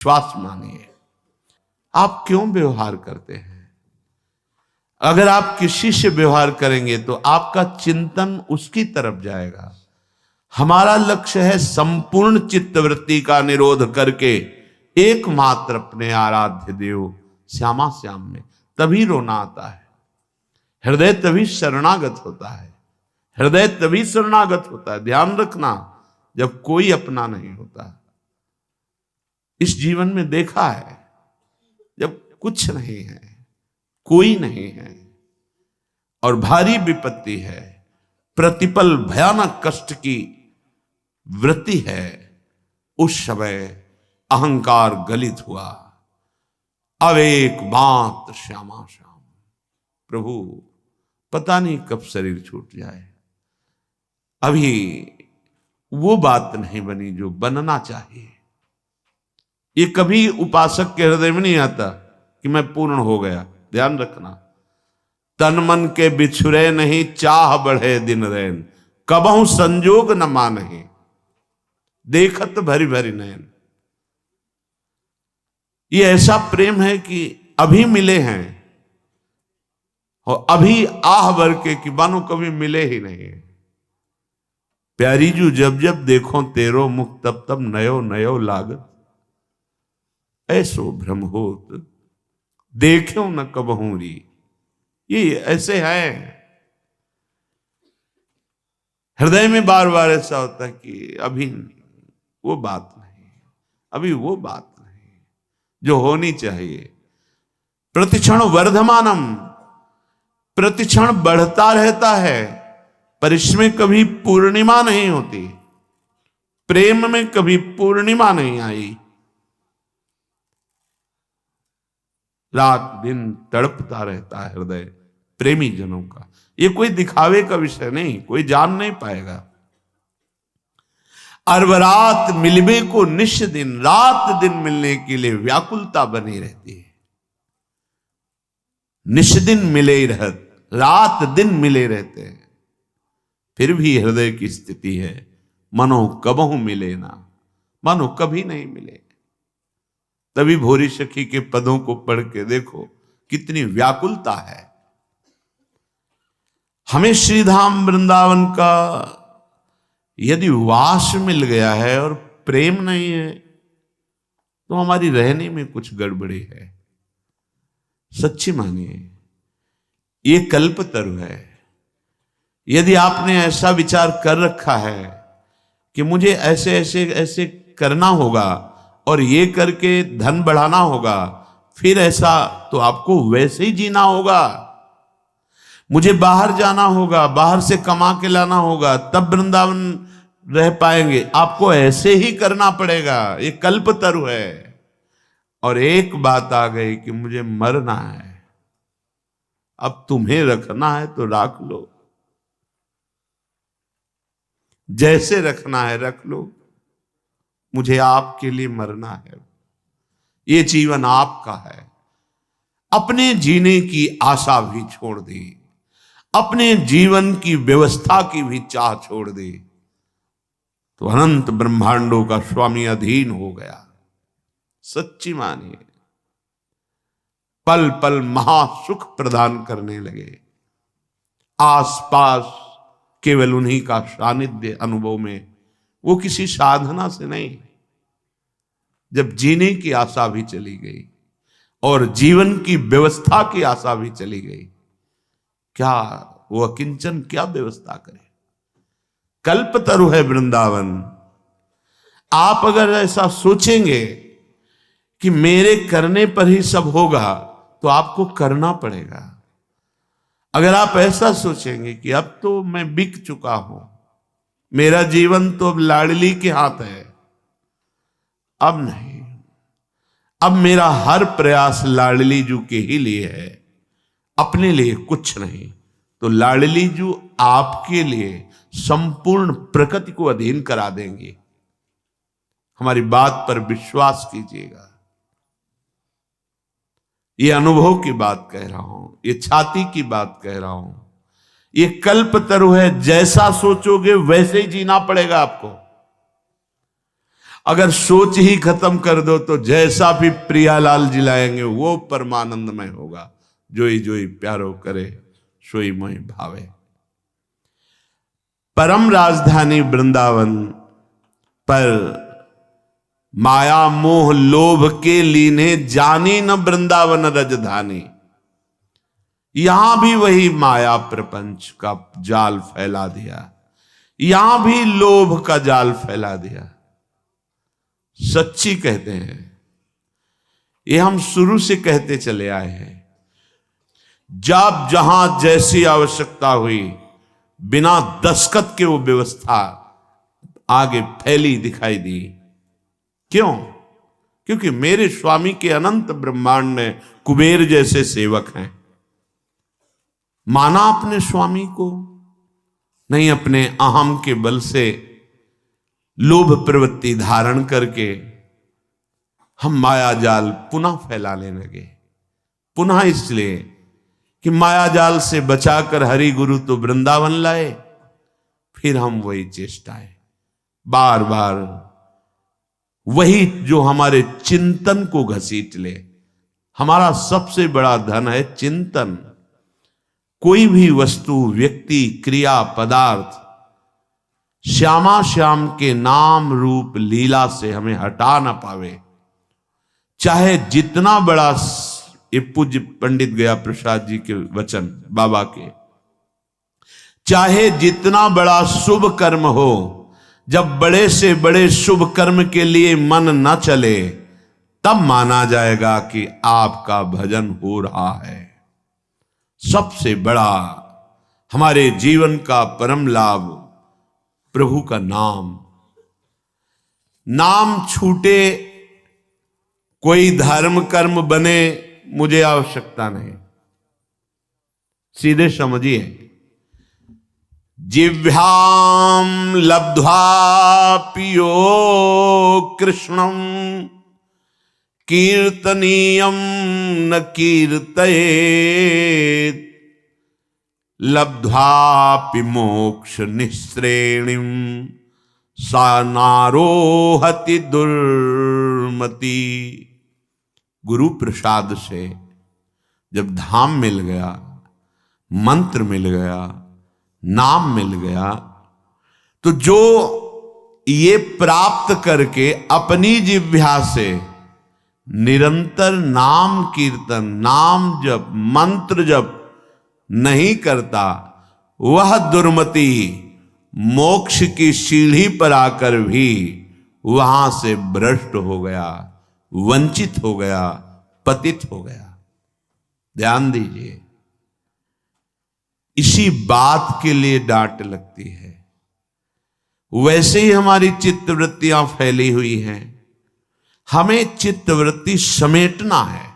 विश्वास मानिए। आप क्यों व्यवहार करते हैं? अगर आप किसी से व्यवहार करेंगे तो आपका चिंतन उसकी तरफ जाएगा। हमारा लक्ष्य है संपूर्ण चित्तवृत्ति का निरोध करके एकमात्र अपने आराध्य देव श्यामा श्याम में। तभी रोना आता है, हृदय तभी शरणागत होता है, हृदय तभी शरणागत होता है। ध्यान रखना, जब कोई अपना नहीं होता। इस जीवन में देखा है, जब कुछ नहीं है, कोई नहीं है और भारी विपत्ति है, प्रतिपल भयानक कष्ट की वृत्ति है, उस समय अहंकार गलित हुआ। अब एक मात्र श्यामा श्याम, प्रभु पता नहीं कब शरीर छूट जाए। अभी वो बात नहीं बनी जो बनना चाहिए। ये कभी उपासक के हृदय में नहीं आता कि मैं पूर्ण हो गया। ध्यान रखना, तन मन के बिछुरे नहीं, चाह बढ़े दिन रैन, कबहू संजोग न मानहि, देखत भरी भरी नयन। ये ऐसा प्रेम है कि अभी मिले हैं और अभी आह भर के कि मानो कभी मिले ही नहीं। प्यारी जू जब जब देखो तेरो मुख, तब तब नयो नयो लागत, ऐसो भ्रम होत देखो न कबहू री। ये ऐसे है, हृदय में बार बार ऐसा होता है कि अभी वो बात नहीं, अभी वो बात नहीं जो होनी चाहिए। प्रतिक्षण वर्धमानम, प्रतिक्षण बढ़ता रहता है, पर इसमें कभी पूर्णिमा नहीं होती। प्रेम में कभी पूर्णिमा नहीं आई। रात दिन तड़पता रहता है हृदय प्रेमी जनों का। ये कोई दिखावे का विषय नहीं, कोई जान नहीं पाएगा। अरबरात मिलबे को निश दिन, रात दिन मिलने के लिए व्याकुलता बनी रहती है। निश दिन मिले ही रहत, रात दिन मिले रहते हैं, फिर भी हृदय की स्थिति है मनो कबहू मिले ना, मानो कभी नहीं मिले। तभी भोरी सखी के पदों को पढ़ के देखो कितनी व्याकुलता है। हमें श्रीधाम वृंदावन का यदि वास मिल गया है और प्रेम नहीं है तो हमारी रहने में कुछ गड़बड़ी है। सच्ची मानिए, ये कल्पतरु है। यदि आपने ऐसा विचार कर रखा है कि मुझे ऐसे ऐसे ऐसे करना होगा और ये करके धन बढ़ाना होगा, फिर ऐसा तो आपको वैसे ही जीना होगा। मुझे बाहर जाना होगा, बाहर से कमा के लाना होगा, तब वृंदावन रह पाएंगे, आपको ऐसे ही करना पड़ेगा। ये कल्पतरु है। और एक बात आ गई कि मुझे मरना है, अब तुम्हें रखना है तो रख लो, जैसे रखना है रख लो, मुझे आपके लिए मरना है। ये जीवन आपका है। अपने जीने की आशा भी छोड़ दी, अपने जीवन की व्यवस्था की भी चाह छोड़ दी, तो अनंत ब्रह्मांडों का स्वामी अधीन हो गया। सच्ची मानिए, पल पल महासुख प्रदान करने लगे। आसपास केवल उन्हीं का सानिध्य अनुभव में, वो किसी साधना से नहीं। जब जीने की आशा भी चली गई और जीवन की व्यवस्था की आशा भी चली गई, क्या वो अकिंचन क्या व्यवस्था करे? कल्पतरु है वृंदावन। आप अगर ऐसा सोचेंगे कि मेरे करने पर ही सब होगा, तो आपको करना पड़ेगा। अगर आप ऐसा सोचेंगे कि अब तो मैं बिक चुका हूं, मेरा जीवन तो अब लाडली के हाथ है, अब नहीं, अब मेरा हर प्रयास लाडली जू के ही लिए है, अपने लिए कुछ नहीं, तो लाडली जू आपके लिए संपूर्ण प्रकृति को अधीन करा देंगे। हमारी बात पर विश्वास कीजिएगा। ये अनुभव की बात कह रहा हूं, ये छाती की बात कह रहा हूं। ये कल्पतरु है, जैसा सोचोगे वैसे ही जीना पड़ेगा आपको। अगर सोच ही खत्म कर दो तो जैसा भी प्रियालाल जी लाएंगे वो परमानंदमय होगा। जोई जोई प्यारो करे सोई मोहि भावे। परम राजधानी वृंदावन पर माया मोह लोभ के लीने जानी न वृंदावन रजधानी। यहां भी वही माया प्रपंच का जाल फैला दिया, यहां भी लोभ का जाल फैला दिया। सच्ची कहते हैं, ये हम शुरू से कहते चले आए हैं। जब जहां जैसी आवश्यकता हुई, बिना दस्तखत के वो व्यवस्था आगे फैली दिखाई दी। क्यों? क्योंकि मेरे स्वामी के अनंत ब्रह्मांड में कुबेर जैसे सेवक हैं। माना अपने स्वामी को, नहीं अपने अहम के बल से लोभ प्रवृत्ति धारण करके हम माया जाल पुनः फैलाने लगे। पुनः इसलिए कि माया जाल से बचाकर हरि गुरु तो वृंदावन लाए, फिर हम वही चेष्टाएं बार बार, वही जो हमारे चिंतन को घसीट ले। हमारा सबसे बड़ा धन है चिंतन। कोई भी वस्तु, व्यक्ति, क्रिया, पदार्थ श्यामा श्याम के नाम रूप लीला से हमें हटा ना पावे। चाहे जितना बड़ा, ये पूज्य पंडित गया प्रसाद जी के वचन बाबा के, चाहे जितना बड़ा शुभ कर्म हो, जब बड़े से बड़े शुभ कर्म के लिए मन न चले, तब माना जाएगा कि आपका भजन हो रहा है। सबसे बड़ा हमारे जीवन का परम लाभ प्रभु का नाम। नाम छूटे, कोई धर्म कर्म बने, मुझे आवश्यकता नहीं। सीधे समझिए, जिह्वाम लब्ध्वा पियो कृष्णम कीर्तनीयम न कीर्तयेत् लब्ध्वापि मोक्ष निःश्रेणिम सा नारोहति दुर्मति। गुरु प्रसाद से जब धाम मिल गया, मंत्र मिल गया, नाम मिल गया, तो जो ये प्राप्त करके अपनी जिह्वा से निरंतर नाम कीर्तन, नाम जप, मंत्र जप नहीं करता, वह दुर्मति मोक्ष की सीढ़ी पर आकर भी वहां से भ्रष्ट हो गया, वंचित हो गया, पतित हो गया। ध्यान दीजिए, इसी बात के लिए डांट लगती है। वैसे ही हमारी चित्तवृत्तियां फैली हुई हैं, हमें चित्तवृत्ति समेटना है।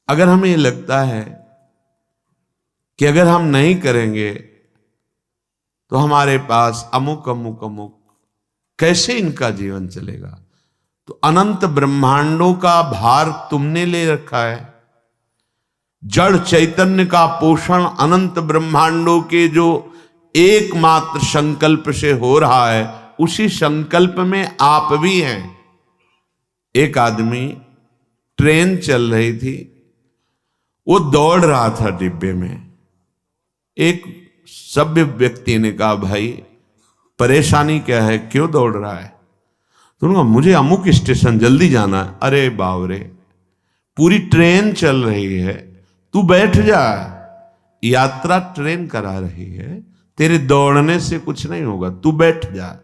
अगर हमें लगता है कि अगर हम नहीं करेंगे तो हमारे पास अमुक अमुक अमुक, कैसे इनका जीवन चलेगा, तो अनंत ब्रह्मांडों का भार तुमने ले रखा है। जड़ चैतन्य का पोषण अनंत ब्रह्मांडों के जो एकमात्र संकल्प से हो रहा है, उसी संकल्प में आप भी हैं। एक आदमी, ट्रेन चल रही थी, वो दौड़ रहा था डिब्बे में। एक सभ्य व्यक्ति ने कहा, भाई परेशानी क्या है, क्यों दौड़ रहा है? तो उन्होंने कहा, मुझे अमुक स्टेशन जल्दी जाना है। अरे बावरे, पूरी ट्रेन चल रही है, तू बैठ जा, यात्रा ट्रेन करा रही है, तेरे दौड़ने से कुछ नहीं होगा, तू बैठ जा।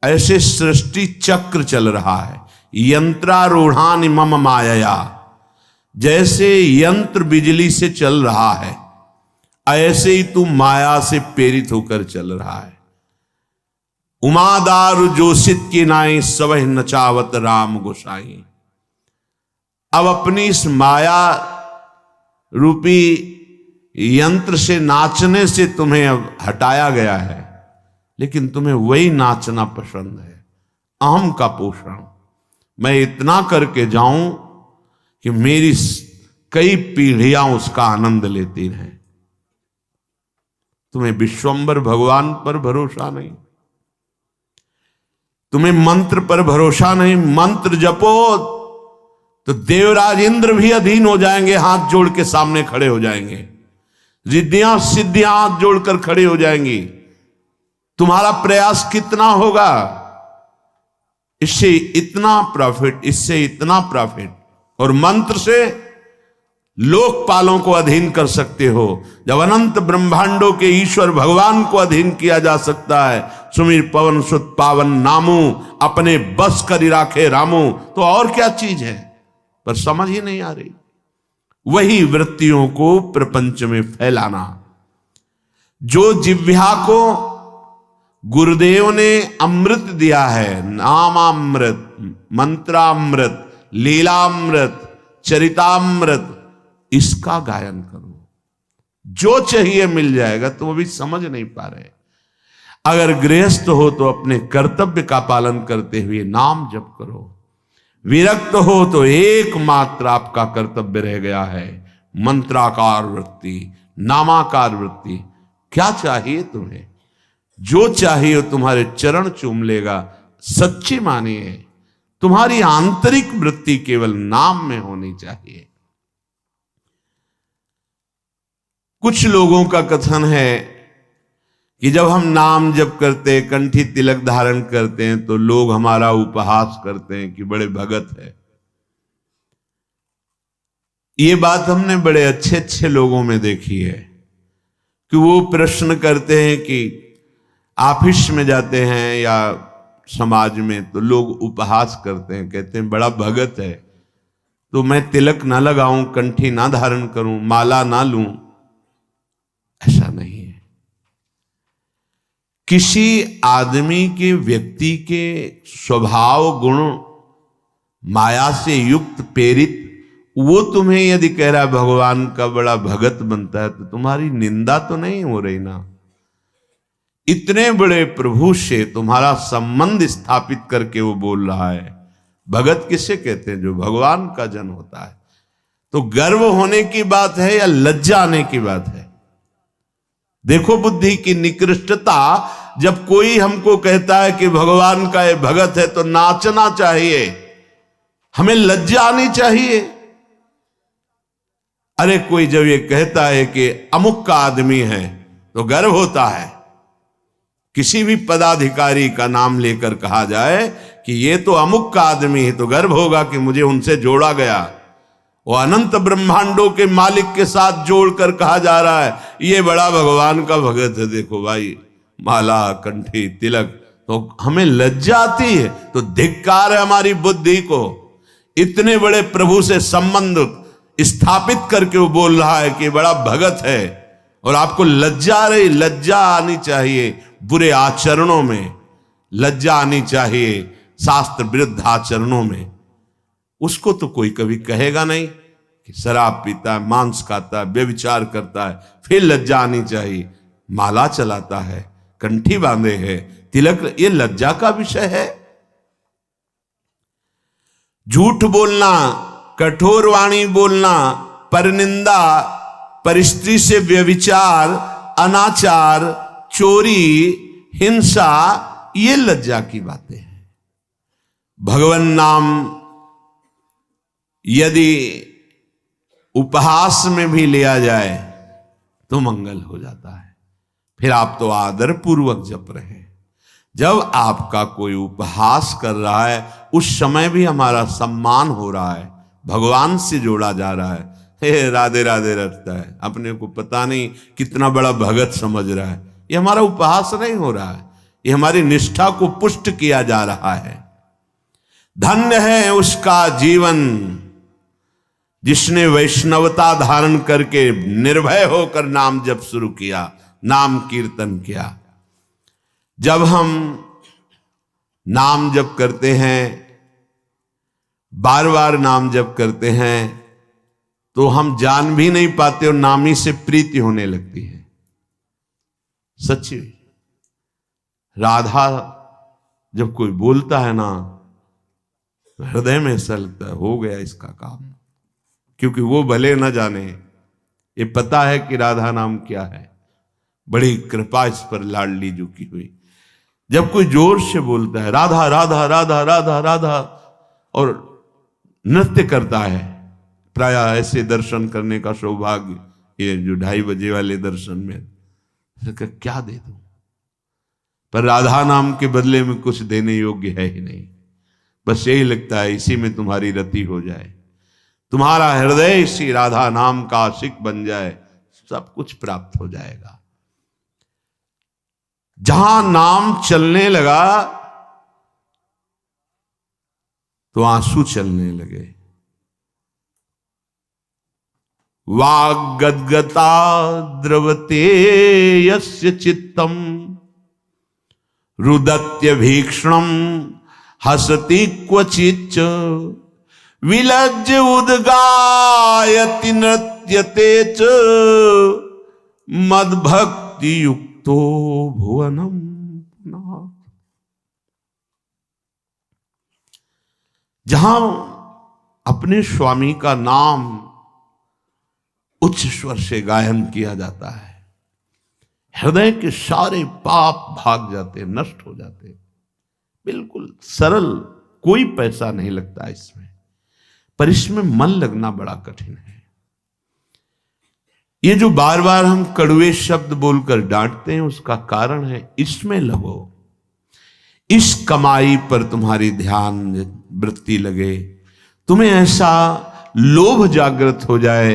ऐसे सृष्टि चक्र चल रहा है, यंत्रारूढ़ानि मम मायया, जैसे यंत्र बिजली से चल रहा है, ऐसे ही तू माया से प्रेरित होकर चल रहा है। उमादारु जोशित की नाई सवह नचावत राम गोसाई। अब अपनी इस माया रूपी यंत्र से नाचने से तुम्हें अब हटाया गया है, लेकिन तुम्हें वही नाचना पसंद है, अहम का पोषण। मैं इतना करके जाऊं कि मेरी कई पीढ़ियां उसका आनंद लेती रहें। तुम्हें विश्वंभर भगवान पर भरोसा नहीं, तुम्हें मंत्र पर भरोसा नहीं, मंत्र जपो तो देवराज इंद्र भी अधीन हो जाएंगे, हाथ जोड़ के सामने खड़े हो जाएंगे, रिद्धियां सिद्धियां हाथ जोड़कर खड़े हो जाएंगी। तुम्हारा प्रयास कितना होगा, इससे इतना प्रॉफिट, इससे इतना प्रॉफिट। और मंत्र से लोकपालों को अधीन कर सकते हो। जब अनंत ब्रह्मांडों के ईश्वर भगवान को अधीन किया जा सकता है, सुमिर पवन सुत पावन नामू, अपने बस करी राखे रामू, तो और क्या चीज है, पर समझ ही नहीं आ रही। वही वृत्तियों को प्रपंच में फैलाना। जो जिह्वा को गुरुदेव ने अमृत दिया है, नामामृत, मंत्रामृत, लीलामृत, चरितामृत, इसका गायन करो। जो चाहिए मिल जाएगा, तुम अभी समझ नहीं पा रहे। अगर गृहस्थ हो तो अपने कर्तव्य का पालन करते हुए नाम जप करो। विरक्त हो तो एकमात्र आपका कर्तव्य रह गया है मंत्राकार वृत्ति, नामाकार वृत्ति। क्या चाहिए तुम्हें, जो चाहिए तुम्हारे चरण चूम लेगा। सच्ची मानिए, तुम्हारी आंतरिक वृत्ति केवल नाम में होनी चाहिए। कुछ लोगों का कथन है कि जब हम नाम जप करते, कंठी तिलक धारण करते हैं, तो लोग हमारा उपहास करते हैं कि बड़े भगत है। ये बात हमने बड़े अच्छे अच्छे लोगों में देखी है कि वो प्रश्न करते हैं कि ऑफिस में जाते हैं या समाज में, तो लोग उपहास करते हैं, कहते हैं बड़ा भगत है, तो मैं तिलक ना लगाऊं, कंठी ना धारण करूं, माला ना लूं। ऐसा नहीं है। किसी आदमी के, व्यक्ति के स्वभाव गुण माया से युक्त प्रेरित, वो तुम्हें यदि कह रहा है भगवान का बड़ा भगत बनता है, तो तुम्हारी निंदा तो नहीं हो रही ना। इतने बड़े प्रभु से तुम्हारा संबंध स्थापित करके वो बोल रहा है। भगत किसे कहते हैं, जो भगवान का जन होता है। तो गर्व होने की बात है या लज्जा आने की बात है। देखो बुद्धि की निकृष्टता। जब कोई हमको कहता है कि भगवान का ये भगत है, तो नाचना चाहिए, हमें लज्जा आनी चाहिए। अरे कोई जब ये कहता है कि अमुक का आदमी है, तो गर्व होता है। किसी भी पदाधिकारी का नाम लेकर कहा जाए कि ये तो अमुक का आदमी है, तो गर्व होगा कि मुझे उनसे जोड़ा गया। वो अनंत ब्रह्मांडों के मालिक के साथ जोड़कर कहा जा रहा है ये बड़ा भगवान का भगत है। देखो भाई, माला, कंठी, तिलक, तो हमें लज्जा आती है। तो धिक्कार है हमारी बुद्धि को। इतने बड़े प्रभु से संबंध स्थापित करके वो बोल रहा है कि बड़ा भगत है, और आपको लज्जा आ रही। लज्जा आनी चाहिए बुरे आचरणों में, लज्जा आनी चाहिए शास्त्र विरुद्ध आचरणों में। उसको तो कोई कभी कहेगा नहीं कि शराब पीता है, मांस खाता है, व्यभिचार करता है, फिर लज्जा आनी चाहिए। माला चलाता है, कंठी बांधे है, तिलक, ये लज्जा का विषय है। झूठ बोलना, कठोर वाणी बोलना, परनिंदा, परिस्त्री से व्यभिचार, अनाचार, चोरी, हिंसा, ये लज्जा की बातें हैं। भगवान नाम यदि उपहास में भी लिया जाए तो मंगल हो जाता है। फिर आप तो आदर पूर्वक जप रहे हैं। जब आपका कोई उपहास कर रहा है, उस समय भी हमारा सम्मान हो रहा है, भगवान से जोड़ा जा रहा है। हे राधे राधे रटता है, अपने को पता नहीं कितना बड़ा भगत समझ रहा है। ये हमारा उपहास नहीं हो रहा है, ये हमारी निष्ठा को पुष्ट किया जा रहा है। धन्य है उसका जीवन जिसने वैष्णवता धारण करके निर्भय होकर नाम जप शुरू किया, नाम कीर्तन किया। जब हम नाम जप करते हैं, बार बार नाम जप करते हैं, तो हम जान भी नहीं पाते और नामी से प्रीति होने लगती है। सच्ची राधा जब कोई बोलता है ना, हृदय में ऐसा लगता है हो गया इसका काम। क्योंकि वो भले न जाने, ये पता है कि राधा नाम क्या है। बड़ी कृपा इस पर लाडली जी की हुई। जब कोई जोर से बोलता है राधा राधा राधा राधा राधा और नृत्य करता है, प्राय ऐसे दर्शन करने का सौभाग्य, ये जो 2:30 बजे वाले दर्शन में, क्या दे दूं, पर राधा नाम के बदले में कुछ देने योग्य है ही नहीं। बस यही लगता है इसी में तुम्हारी रति हो जाए, तुम्हारा हृदय इसी राधा नाम का आशिक बन जाए, सब कुछ प्राप्त हो जाएगा। जहां नाम चलने लगा तो आंसू चलने लगे। वाग्गद्गता द्रवते यस्य चित्तम रुदत्य भीक्षणम हसति क्वचिच्च विलज्ज उद्गायति नृत्यते च मद्भक्ति युक्तो भुवनम पुनः। जहां अपने स्वामी का नाम उच्च स्वर से गायन किया जाता है, हृदय के सारे पाप भाग जाते, नष्ट हो जाते। बिल्कुल सरल, कोई पैसा नहीं लगता इसमें, पर इसमें मन लगना बड़ा कठिन है। ये जो बार बार हम कड़वे शब्द बोलकर डांटते हैं, उसका कारण है इसमें लगो, इस कमाई पर तुम्हारी ध्यान वृत्ति लगे, तुम्हें ऐसा लोभ जागृत हो जाए,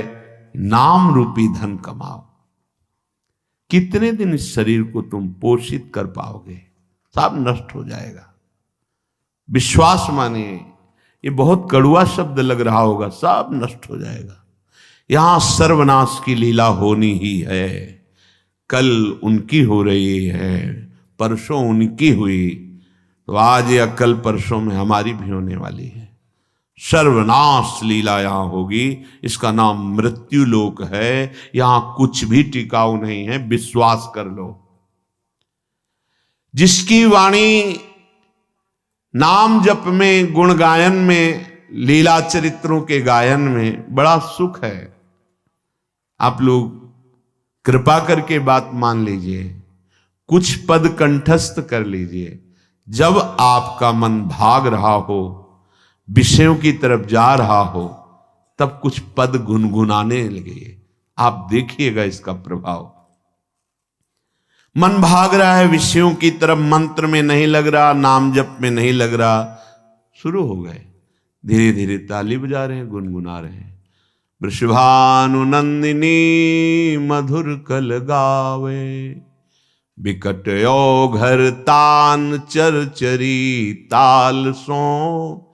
नाम रूपी धन कमाओ। कितने दिन इस शरीर को तुम पोषित कर पाओगे, सब नष्ट हो जाएगा। विश्वास मानिए, ये बहुत कड़वा शब्द लग रहा होगा, सब नष्ट हो जाएगा। यहां सर्वनाश की लीला होनी ही है। कल उनकी हो रही है, परसों उनकी हुई, तो आज या कल परसों में हमारी भी होने वाली है। सर्वनाश लीला यहां होगी। इसका नाम मृत्यु लोक है। यहां कुछ भी टिकाऊ नहीं है, विश्वास कर लो। जिसकी वाणी नाम जप में, गुण गायन में, लीला चरित्रों के गायन में बड़ा सुख है। आप लोग कृपा करके बात मान लीजिए, कुछ पद कंठस्थ कर लीजिए। जब आपका मन भाग रहा हो, विषयों की तरफ जा रहा हो, तब कुछ पद गुनगुनाने लगे, आप देखिएगा इसका प्रभाव। मन भाग रहा है विषयों की तरफ, मंत्र में नहीं लग रहा, नाम जप में नहीं लग रहा, शुरू हो गए, धीरे धीरे ताली बजा रहे हैं, गुनगुना रहे हैं। वृषभानु नंदिनी मधुर कल गावे, बिकट घर तान चरचरी ताल सो,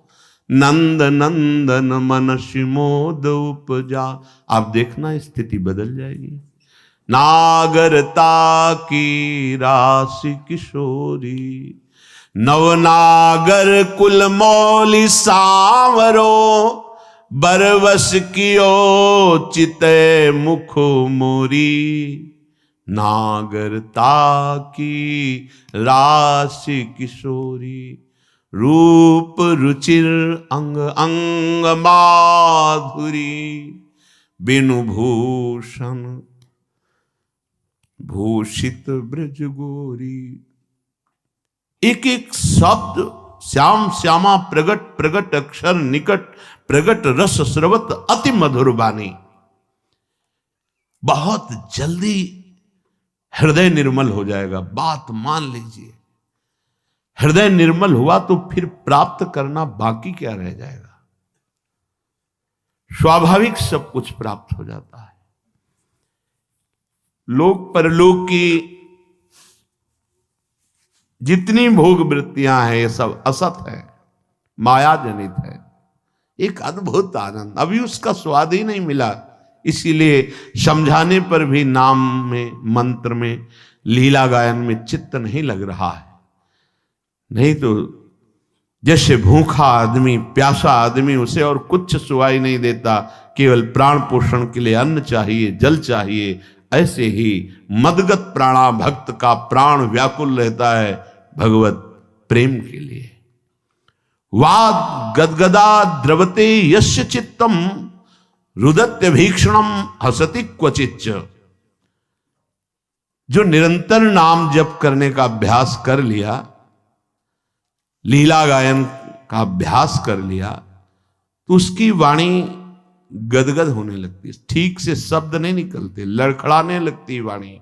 नंद नंदन मन शिमोद उपजा। आप देखना स्थिति बदल जाएगी। नागरता की राशि किशोरी, नवनागर कुल मौली सांवरो, बरवस कियो चिते मुख मोरी। नागरता की राशि किशोरी, रूप रुचिर अंग अंग माधुरी, बिनु भूषण भूषित ब्रज गोरी। एक एक शब्द श्याम श्यामा प्रगट प्रगट अक्षर निकट, प्रगट रस स्रवत अति मधुर बानी। बहुत जल्दी हृदय निर्मल हो जाएगा। बात मान लीजिए, हृदय निर्मल हुआ तो फिर प्राप्त करना बाकी क्या रह जाएगा। स्वाभाविक सब कुछ प्राप्त हो जाता है। लोक परलोक की जितनी भोग वृत्तियां हैं, ये सब असत है, माया जनित है। एक अद्भुत आनंद, अभी उसका स्वाद ही नहीं मिला, इसीलिए समझाने पर भी नाम में, मंत्र में, लीला गायन में चित्त नहीं लग रहा है। नहीं तो जैसे भूखा आदमी, प्यासा आदमी, उसे और कुछ सुवाई नहीं देता, केवल प्राण पोषण के लिए अन्न चाहिए, जल चाहिए, ऐसे ही मदगत प्राणा भक्त का प्राण व्याकुल रहता है भगवत प्रेम के लिए। वाद गदगदा द्रवते यस्य चित्तम, रुदत्य भीक्षणम हसति क्वचिच्च। जो निरंतर नाम जप करने का अभ्यास कर लिया, लीला गायन का अभ्यास कर लिया, तो उसकी वाणी गदगद होने लगती है, ठीक से शब्द नहीं निकलते, लड़खड़ाने लगती वाणी,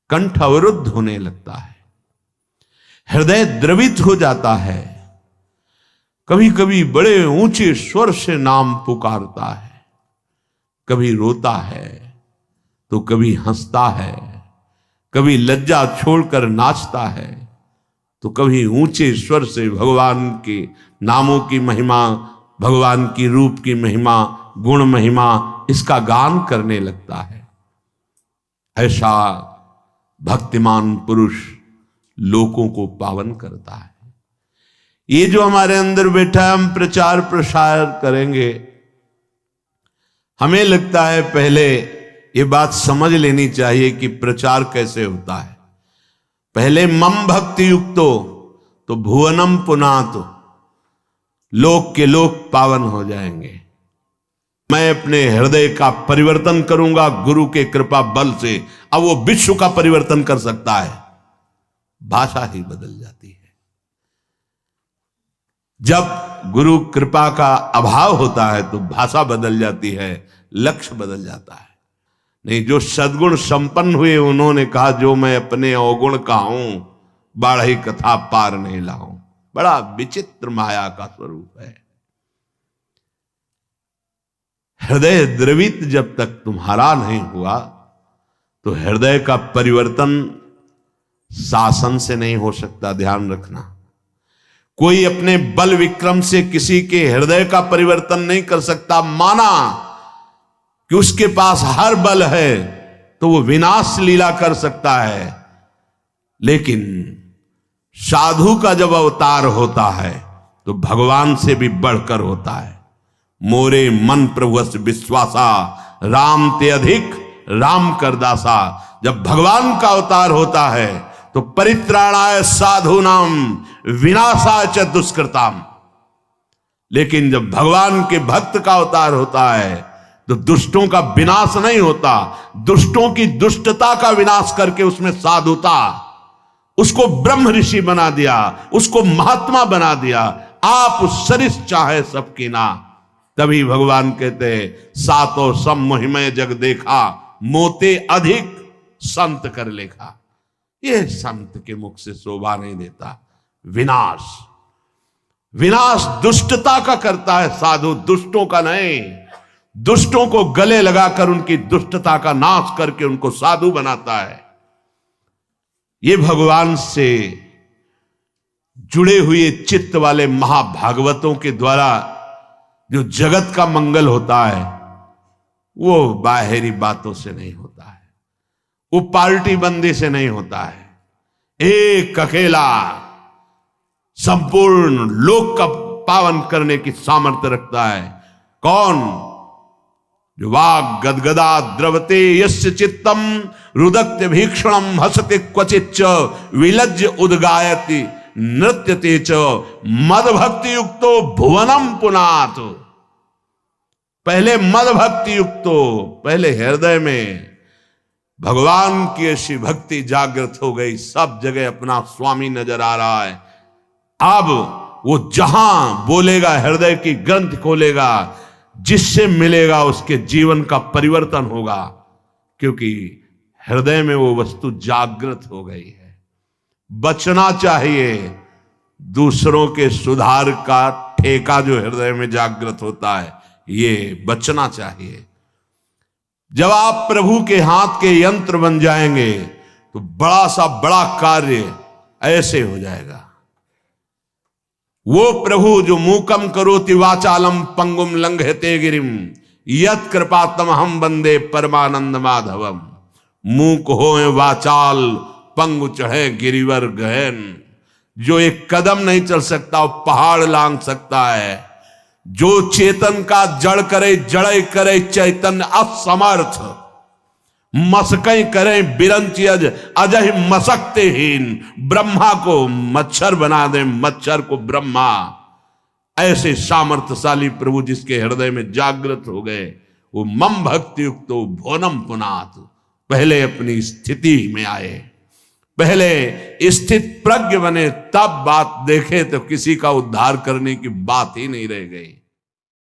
कंठ अवरुद्ध होने लगता है, हृदय द्रवित हो जाता है। कभी कभी बड़े ऊंचे स्वर से नाम पुकारता है, कभी रोता है तो कभी हंसता है, कभी लज्जा छोड़कर नाचता है, तो कभी ऊंचे स्वर से भगवान के नामों की महिमा, भगवान की रूप की महिमा, गुण महिमा, इसका गान करने लगता है। ऐसा भक्तिमान पुरुष लोगों को पावन करता है। ये जो हमारे अंदर बैठा है, हम प्रचार प्रसार करेंगे, हमें लगता है पहले ये बात समझ लेनी चाहिए कि प्रचार कैसे होता है। पहले मम भक्ति युक्तो तो भुवनम पुनातो, लोक के लोक पावन हो जाएंगे। मैं अपने हृदय का परिवर्तन करूंगा गुरु के कृपा बल से। अब वो विश्व का परिवर्तन कर सकता है, भाषा ही बदल जाती है। जब गुरु कृपा का अभाव होता है तो भाषा बदल जाती है, लक्ष्य बदल जाता है। नहीं, जो सद्गुण संपन्न हुए उन्होंने कहा, जो मैं अपने अवगुण का हूं, बाढ़ी कथा पार नहीं लाऊं। बड़ा विचित्र माया का स्वरूप है। हृदय द्रवित जब तक तुम्हारा नहीं हुआ तो हृदय का परिवर्तन शासन से नहीं हो सकता। ध्यान रखना, कोई अपने बल विक्रम से किसी के हृदय का परिवर्तन नहीं कर सकता। माना कि उसके पास हर बल है तो वो विनाश लीला कर सकता है, लेकिन साधु का जब अवतार होता है तो भगवान से भी बढ़कर होता है। मोरे मन प्रभुस विश्वासा, राम ते अधिक राम कर दासा। जब भगवान का अवतार होता है तो परित्राणाय साधूनाम विनाशाय च दुष्कृताम। लेकिन जब भगवान के भक्त का अवतार होता है तो दुष्टों का विनाश नहीं होता, दुष्टों की दुष्टता का विनाश करके उसमें साधुता, उसको ब्रह्म ऋषि बना दिया, उसको महात्मा बना दिया। आप सरिस चाहे सबकी ना, तभी भगवान कहते सातों सम मोहिमय जग देखा, मोते अधिक संत कर लेखा। यह संत के मुख से शोभा नहीं देता। विनाश, विनाश दुष्टता का करता है साधु, दुष्टों का नहीं। दुष्टों को गले लगाकर उनकी दुष्टता का नाश करके उनको साधु बनाता है। ये भगवान से जुड़े हुए चित्त वाले महाभागवतों के द्वारा जो जगत का मंगल होता है वो बाहरी बातों से नहीं होता है, वो पार्टी बंदी से नहीं होता है। एक अकेला संपूर्ण लोक का पावन करने की सामर्थ्य रखता है। कौन? जो वाग गदगदा द्रवते यस्य चित्तम रुदक्ति भीक्षणम हसते क्वचिच्च विलज्ज उद्गायति नृत्यते च मद भक्ति युक्तो भुवनम पुनात। पहले मद भक्ति युक्तो, पहले हृदय में भगवान की ऐसी भक्ति जागृत हो गई, सब जगह अपना स्वामी नजर आ रहा है। अब वो जहां बोलेगा, हृदय की ग्रंथ खोलेगा, जिससे मिलेगा उसके जीवन का परिवर्तन होगा, क्योंकि हृदय में वो वस्तु जागृत हो गई है। बचना चाहिए दूसरों के सुधार का ठेका जो हृदय में जागृत होता है, ये बचना चाहिए। जब आप प्रभु के हाथ के यंत्र बन जाएंगे तो बड़ा सा बड़ा कार्य ऐसे हो जाएगा। वो प्रभु जो मूकम करोति वाचालम पंगुम लंघयते गिरिम यत कृपातम हम वंदे परमानंद माधवम। मूक होए वाचाल पंगु चढ़े गिरिवर गहन। जो एक कदम नहीं चल सकता वो पहाड़ लांग सकता है। जो चेतन का जड़ करे, जड़े करे चैतन्य असमर्थ। मसकई करे बिरंची अजय मसकते हीन। ब्रह्मा को मच्छर बना दे, मच्छर को ब्रह्मा। ऐसे सामर्थ्यशाली प्रभु जिसके हृदय में जागृत हो गए, वो मम भक्ति युक्तो भुवनम पुनात। पहले अपनी स्थिति में आए, पहले स्थित प्रज्ञ बने, तब बात देखे तो किसी का उद्धार करने की बात ही नहीं रह गई।